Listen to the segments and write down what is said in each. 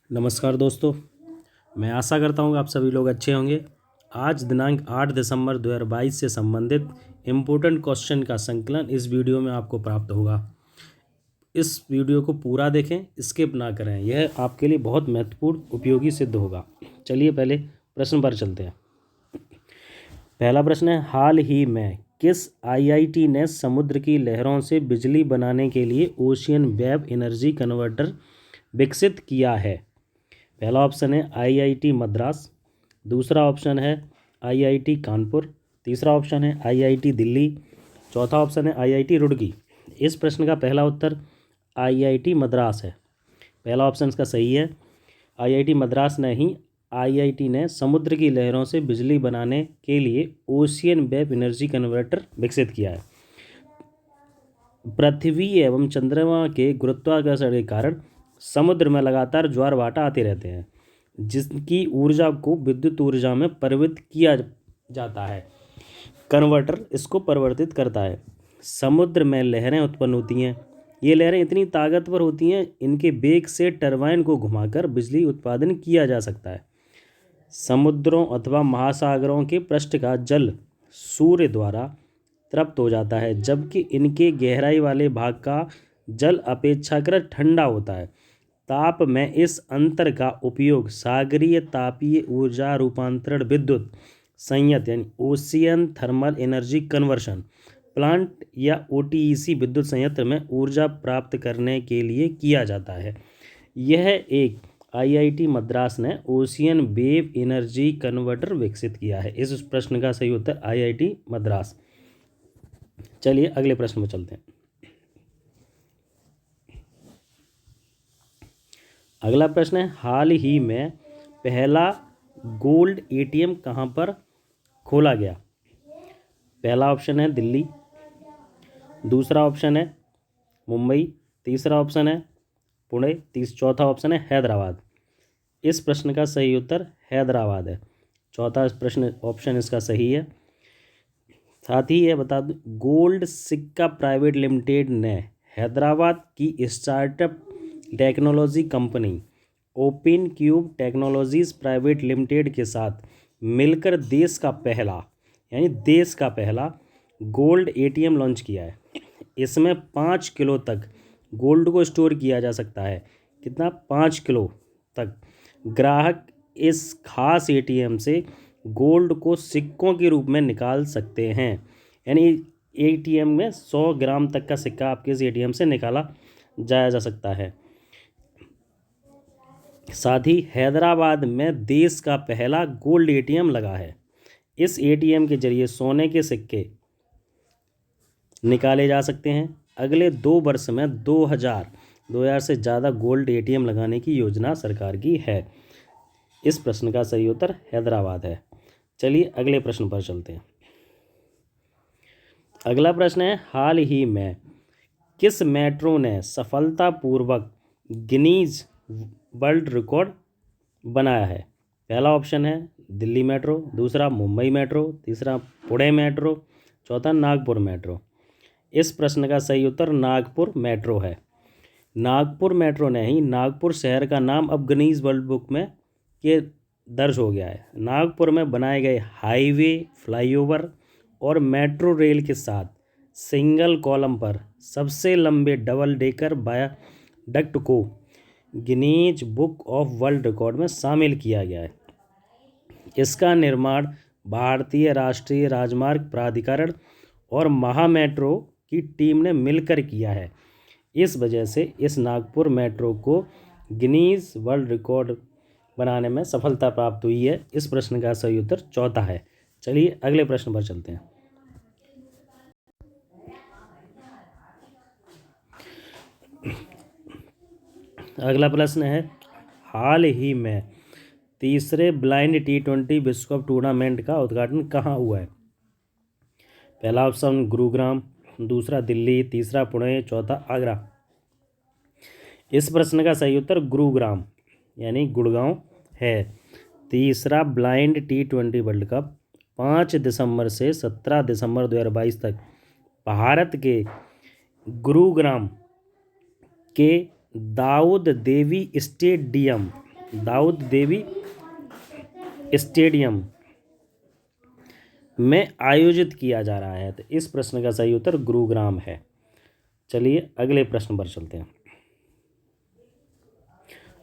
नमस्कार दोस्तों, मैं आशा करता हूँ कि आप सभी लोग अच्छे होंगे। आज दिनांक 8 दिसंबर 2022 से संबंधित इम्पोर्टेंट क्वेश्चन का संकलन इस वीडियो में आपको प्राप्त होगा। इस वीडियो को पूरा देखें, स्किप ना करें, यह आपके लिए बहुत महत्वपूर्ण उपयोगी सिद्ध होगा। चलिए पहले प्रश्न पर चलते हैं। पहला प्रश्न है, हाल ही में किस आईआईटी ने समुद्र की लहरों से बिजली बनाने के लिए ओशियन वेव एनर्जी कन्वर्टर विकसित किया है? पहला ऑप्शन है आईआईटी मद्रास, दूसरा ऑप्शन है आईआईटी कानपुर, तीसरा ऑप्शन है आईआईटी दिल्ली, चौथा ऑप्शन है आईआईटी रुड़की। इस प्रश्न का पहला उत्तर आईआईटी मद्रास है। पहला ऑप्शन इसका सही है। आईआईटी मद्रास आईआईटी ने समुद्र की लहरों से बिजली बनाने के लिए ओशियन वेव एनर्जी कन्वर्टर विकसित किया है। पृथ्वी एवं चंद्रमा के गुरुत्वाकर्षण के कारण समुद्र में लगातार ज्वार भाटा आते रहते हैं, जिसकी ऊर्जा को विद्युत ऊर्जा में परिवर्तित किया जाता है। कन्वर्टर इसको परिवर्तित करता है। समुद्र में लहरें उत्पन्न होती हैं। ये लहरें इतनी ताकतवर होती हैं, इनके वेग से टरबाइन को घुमाकर बिजली उत्पादन किया जा सकता है। समुद्रों अथवा महासागरों के पृष्ठ का जल सूर्य द्वारा तृप्त हो जाता है, जबकि इनके गहराई वाले भाग का जल अपेक्षाकृत ठंडा होता है। ताप में इस अंतर का उपयोग सागरीय तापीय ऊर्जा रूपांतरण विद्युत संयंत्र यानी ocean thermal energy conversion plant या ओटीईसी विद्युत संयंत्र में ऊर्जा प्राप्त करने के लिए किया जाता है। यह एक आईआईटी मद्रास ने ओशियन वेव एनर्जी कन्वर्टर विकसित किया है। इस प्रश्न का सही उत्तर आईआईटी मद्रास। चलिए अगले प्रश्न में चलते हैं। अगला प्रश्न है, हाल ही में पहला गोल्ड एटीएम कहाँ पर खोला गया? पहला ऑप्शन है दिल्ली, दूसरा ऑप्शन है मुंबई, तीसरा ऑप्शन है पुणे, चौथा ऑप्शन है हैदराबाद। इस प्रश्न का सही उत्तर हैदराबाद है। चौथा प्रश्न ऑप्शन इसका सही है। साथ ही यह बता दूं, गोल्ड सिक्का प्राइवेट लिमिटेड ने हैदराबाद की startup technology company open cube technologies private limited के साथ मिलकर देश का पहला गोल्ड एटीएम लॉन्च किया है। इसमें 5 किलो तक गोल्ड को स्टोर किया जा सकता है। कितना? 5 किलो तक। ग्राहक इस खास एटीएम से गोल्ड को सिक्कों के रूप में निकाल सकते हैं। यानी एटीएम में 100 ग्राम तक का सिक्का आपके इस एटीएम से निकाला जाया जा सकता है। साथ ही हैदराबाद में देश का पहला गोल्ड एटीएम लगा है। इस एटीएम के जरिए सोने के सिक्के निकाले जा सकते हैं। अगले 2 वर्ष में 2000 से ज़्यादा गोल्ड एटीएम लगाने की योजना सरकार की है। इस प्रश्न का सही उत्तर हैदराबाद है। चलिए अगले प्रश्न पर चलते हैं। अगला प्रश्न है, हाल ही में किस मेट्रो ने सफलतापूर्वक गिनीज वर्ल्ड रिकॉर्ड बनाया है? पहला ऑप्शन है दिल्ली मेट्रो, दूसरा मुंबई मेट्रो, तीसरा पुणे मेट्रो, चौथा नागपुर मेट्रो। इस प्रश्न का सही उत्तर नागपुर मेट्रो है। नागपुर मेट्रो ने ही नागपुर शहर का नाम अब गिनीज वर्ल्ड बुक में के दर्ज हो गया है। नागपुर में बनाए गए हाईवे, फ्लाईओवर और मेट्रो रेल के साथ सिंगल कॉलम पर सबसे लंबे डबल डेकर वायाडक्ट को Guinness book of world record में शामिल किया गया है। इसका निर्माण भारतीय राष्ट्रीय राजमार्ग प्राधिकरण और महा मेट्रो की टीम ने मिलकर किया है। इस वजह से इस नागपुर मेट्रो को गिनीज वर्ल्ड रिकॉर्ड बनाने में सफलता प्राप्त हुई है। इस प्रश्न का सही उत्तर चौथा है। चलिए अगले प्रश्न पर चलते हैं। अगला प्रश्न है, हाल ही में तीसरे ब्लाइंड T20 विश्व कप टूर्नामेंट का उद्घाटन कहाँ हुआ है? पहला ऑप्शन गुरुग्राम, दूसरा दिल्ली, तीसरा पुणे, चौथा आगरा। इस प्रश्न का सही उत्तर गुरुग्राम यानी गुड़गांव है। तीसरा ब्लाइंड T20 वर्ल्ड कप 5 दिसंबर से 17 दिसंबर 2022 तक भारत के गुरुग्राम के दाऊद देवी स्टेडियम दाऊद देवी स्टेडियम में आयोजित किया जा रहा है? तो इस प्रश्न का सही उत्तर गुरुग्राम है। चलिए अगले प्रश्न पर चलते हैं।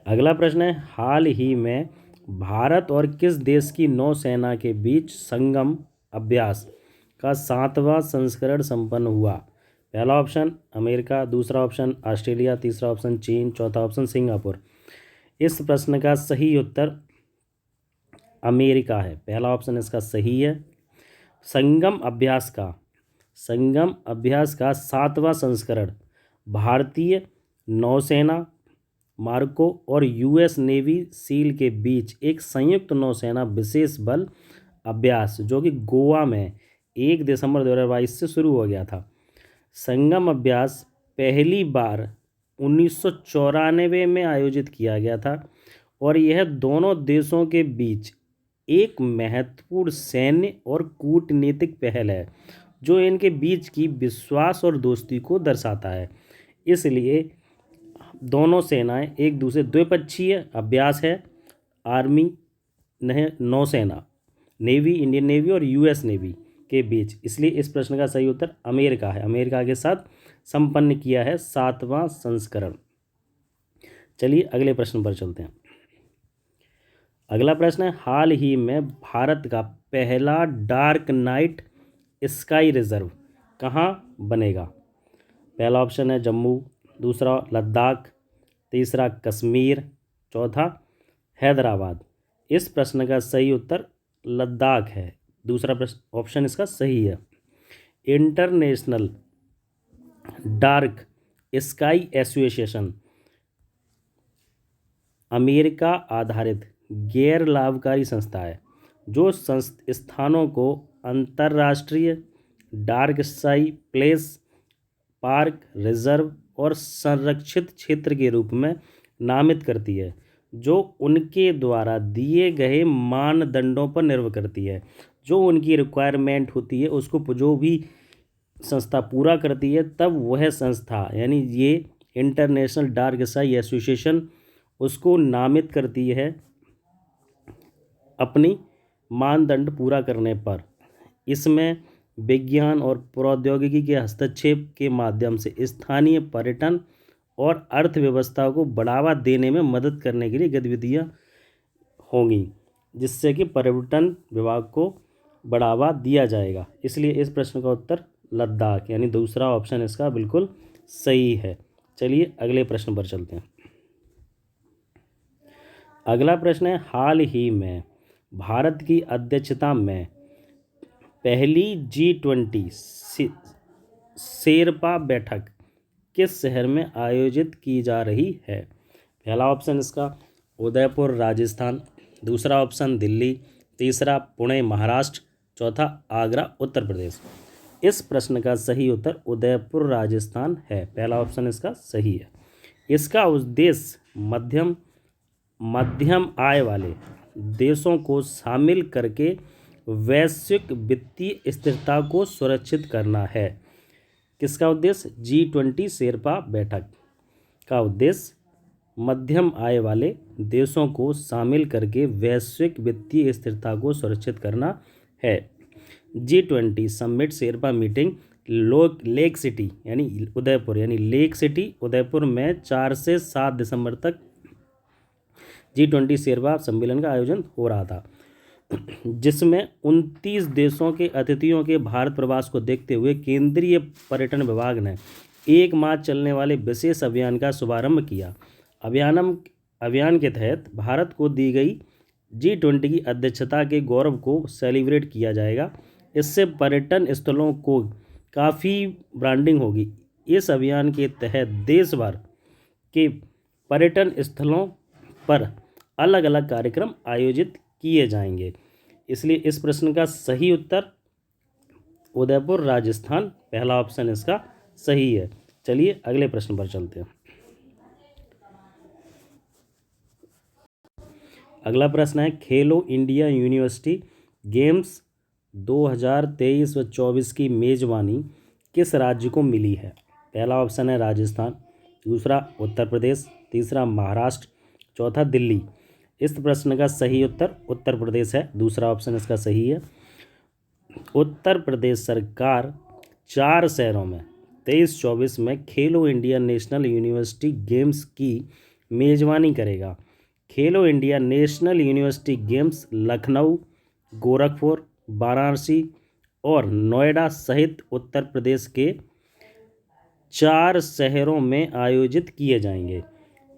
अगला प्रश्न है, हाल ही में भारत और किस देश की नौसेना के बीच संगम अभ्यास का 7वां संस्करण संपन्न हुआ? पहला ऑप्शन अमेरिका, दूसरा ऑप्शन ऑस्ट्रेलिया, तीसरा ऑप्शन चीन, चौथा ऑप्शन सिंगापुर। इस प्रश्न का सही उत्तर अमेरिका है। पहला ऑप्शन इसका सही है। संगम अभ्यास का 7वां संस्करण भारतीय नौसेना मार्को और यूएस नेवी सील के बीच एक संयुक्त नौसेना विशेष बल अभ्यास जो कि गोवा में 1 दिसंबर 2022 से शुरू हो गया था। संगम अभ्यास पहली बार 1994 में आयोजित किया गया था और यह दोनों देशों के बीच एक महत्वपूर्ण सैन्य और कूटनीतिक पहल है जो इनके बीच की विश्वास और दोस्ती को दर्शाता है। इसलिए दोनों सेनाएं एक दूसरे द्विपक्षीय अभ्यास है आर्मी नौसेना नेवी, इंडियन नेवी और यूएस नेवी के बीच, इसलिए इस प्रश्न का सही उत्तर अमेरिका है। अमेरिका के साथ संपन्न किया है 7वां संस्करण। चलिए अगले प्रश्न पर चलते हैं। अगला प्रश्न है, हाल ही में भारत का पहला डार्क नाइट स्काई रिजर्व कहाँ बनेगा? पहला ऑप्शन है जम्मू, दूसरा लद्दाख, तीसरा कश्मीर, चौथा हैदराबाद। इस प्रश्न का सही उत्तर लद्दाख है। दूसरा प्रश्न ऑप्शन इसका सही है। International dark sky association America आधारित गैर लाभकारी संस्था है जो स्थानों को अंतर्राष्ट्रीय dark sky place, park, reserve और संरक्षित क्षेत्र के रूप में नामित करती है जो उनके द्वारा दिए गए मानदंडों पर निर्भर करती है। जो उनकी रिक्वायरमेंट होती है उसको जो भी संस्था पूरा करती है तब वह संस्था यानी ये इंटरनेशनल डार्क स्काई एसोसिएशन उसको नामित करती है अपनी मानदंड पूरा करने पर। इसमें विज्ञान और प्रौद्योगिकी के हस्तक्षेप के माध्यम से स्थानीय पर्यटन और अर्थव्यवस्था को बढ़ावा देने में मदद करने के लिए गतिविधियां होंगी जिससे कि पर्यटन विभाग को बढ़ावा दिया जाएगा। इसलिए इस प्रश्न का उत्तर लद्दाख यानी दूसरा ऑप्शन इसका बिल्कुल सही है। चलिए अगले प्रश्न पर चलते हैं। अगला प्रश्न है, हाल ही में भारत की अध्यक्षता में पहली G20 शेरपा बैठक किस शहर में आयोजित की जा रही है? पहला ऑप्शन इसका उदयपुर राजस्थान, दूसरा ऑप्शन दिल्ली, तीसरा पुणे महाराष्ट्र, चौथा आगरा उत्तर प्रदेश। इस प्रश्न का सही उत्तर उदयपुर राजस्थान है। पहला ऑप्शन इसका सही है। इसका उद्देश्य मध्यम आय वाले देशों को शामिल करके वैश्विक वित्तीय स्थिरता को सुरक्षित करना है। किसका उद्देश्य? G20 शेरपा बैठक का उद्देश्य मध्यम आय वाले देशों को शामिल करके वैश्विक वित्तीय स्थिरता को सुरक्षित करना है। G20 summit Sherpa meeting lake city यानी उदयपुर यानी लेक सिटी उदयपुर में 4 से 7 दिसंबर तक G20 शेरपा सम्मेलन का आयोजन हो रहा था जिसमें 29 देशों के अतिथियों के भारत प्रवास को देखते हुए केंद्रीय पर्यटन विभाग ने 1 माह चलने वाले विशेष अभियान का शुभारंभ किया। अभियान के तहत भारत को दी गई G20 की अध्यक्षता के गौरव को सेलिब्रेट किया जाएगा। इससे पर्यटन स्थलों को काफ़ी ब्रांडिंग होगी। इस अभियान के तहत देश भर के पर्यटन स्थलों पर अलग अलग कार्यक्रम आयोजित किए जाएंगे। इसलिए इस प्रश्न का सही उत्तर उदयपुर राजस्थान पहला ऑप्शन इसका सही है। चलिए अगले प्रश्न पर चलते हैं। अगला प्रश्न है, खेलो इंडिया यूनिवर्सिटी गेम्स 2023 व 24 की मेजबानी किस राज्य को मिली है? पहला ऑप्शन है राजस्थान, दूसरा उत्तर प्रदेश, तीसरा महाराष्ट्र, चौथा दिल्ली। इस प्रश्न का सही उत्तर उत्तर प्रदेश है। दूसरा ऑप्शन इसका सही है। उत्तर प्रदेश सरकार 4 शहरों में 23-24 में खेलो इंडिया नेशनल यूनिवर्सिटी गेम्स की मेजबानी करेगा। खेलो India national university games Lucknow, Gorakhpur, Varanasi और नोएडा सहित उत्तर प्रदेश के 4 शहरों में आयोजित किए जाएंगे।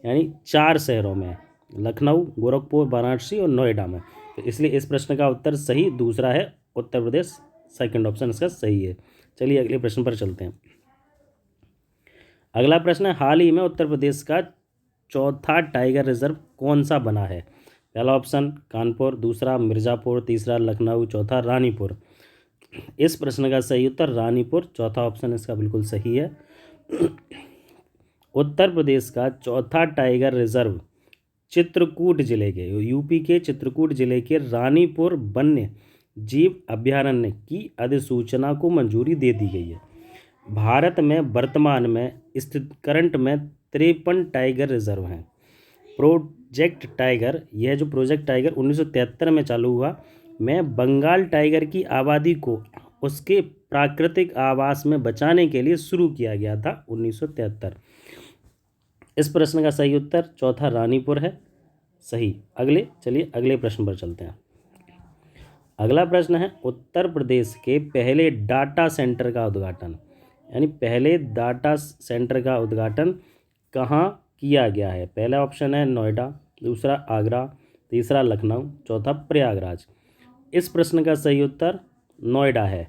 यानी 4 शहरों में, लखनऊ, गोरखपुर, वाराणसी और नोएडा में। तो इसलिए इस प्रश्न का उत्तर सही दूसरा है, उत्तर प्रदेश। सेकंड ऑप्शन इसका सही है। चलिए अगले प्रश्न पर चलते हैं। अगला प्रश्न है, हाल ही में उत्तर प्रदेश का चौथा टाइगर रिजर्व कौन सा बना है? पहला ऑप्शन कानपुर, दूसरा मिर्ज़ापुर, तीसरा लखनऊ, चौथा रानीपुर। इस प्रश्न का सही उत्तर रानीपुर, चौथा ऑप्शन इसका बिल्कुल सही है। उत्तर प्रदेश का चौथा टाइगर रिजर्व चित्रकूट जिले के, यूपी के चित्रकूट जिले के रानीपुर वन्य जीव अभयारण्य की अधिसूचना को मंजूरी दे दी गई है। भारत में वर्तमान में स्थित करंट में 53 टाइगर रिजर्व हैं। प्रोजेक्ट टाइगर, यह जो प्रोजेक्ट टाइगर 1973 में चालू हुआ, में बंगाल टाइगर की आबादी को उसके प्राकृतिक आवास में बचाने के लिए शुरू किया गया था 1973। इस प्रश्न का सही उत्तर चौथा रानीपुर है, सही। चलिए अगले प्रश्न पर चलते हैं। अगला प्रश्न है, उत्तर प्रदेश के पहले डाटा सेंटर का उद्घाटन, यानी पहले डाटा सेंटर का उद्घाटन कहाँ किया गया है? पहला ऑप्शन है नोएडा, दूसरा आगरा, तीसरा लखनऊ, चौथा प्रयागराज। इस प्रश्न का सही उत्तर नोएडा है।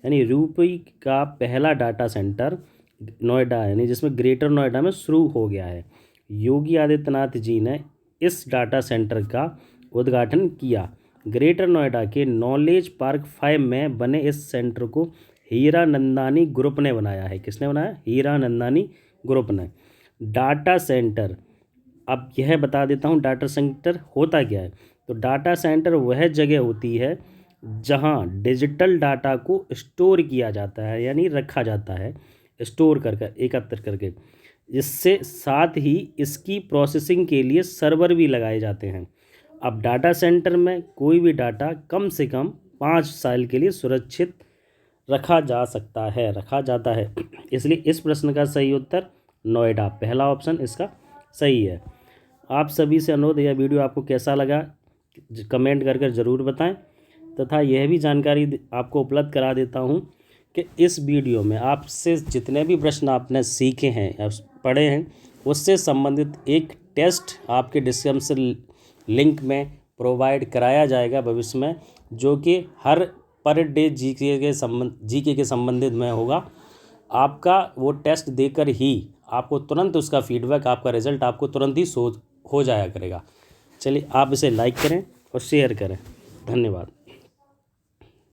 यानी यूपी का पहला डाटा सेंटर नोएडा है, यानी जिसमें ग्रेटर नोएडा में शुरू हो गया है। योगी आदित्यनाथ जी ने इस डाटा सेंटर का उद्घाटन किया। ग्रेटर नोएडा के नॉलेज पार्क 5 में बने इस सेंटर को हीरानंदानी ग्रुप ने बनाया है। किसने बनाया? हीरानंदानी ग्रुप ने। डाटा सेंटर, अब यह बता देता हूँ डाटा सेंटर होता क्या है। तो डाटा सेंटर वह जगह होती है जहाँ डिजिटल डाटा को स्टोर किया जाता है, यानी रखा जाता है, स्टोर कर एकत्र करके, जिससे साथ ही इसकी प्रोसेसिंग के लिए सर्वर भी लगाए जाते हैं। अब डाटा सेंटर में कोई भी डाटा कम से कम 5 साल के लिए सुरक्षित रखा जाता है। इसलिए इस प्रश्न का सही उत्तर नोएडा, पहला ऑप्शन इसका सही है। आप सभी से अनुरोध, यह वीडियो आपको कैसा लगा कमेंट कर ज़रूर बताएं, तथा यह भी जानकारी आपको उपलब्ध करा देता हूं कि इस वीडियो में आपसे जितने भी प्रश्न आपने सीखे हैं या पढ़े हैं, उससे संबंधित एक टेस्ट आपके डिस्क्रिप्शन लिंक में प्रोवाइड कराया जाएगा भविष्य में, जो कि हर पर डे जीके के संबंधित में होगा। आपका वो टेस्ट देकर ही आपको तुरंत उसका फीडबैक, आपका रिजल्ट आपको तुरंत ही हो जाया करेगा। चलिए आप इसे लाइक करें और शेयर करें। धन्यवाद।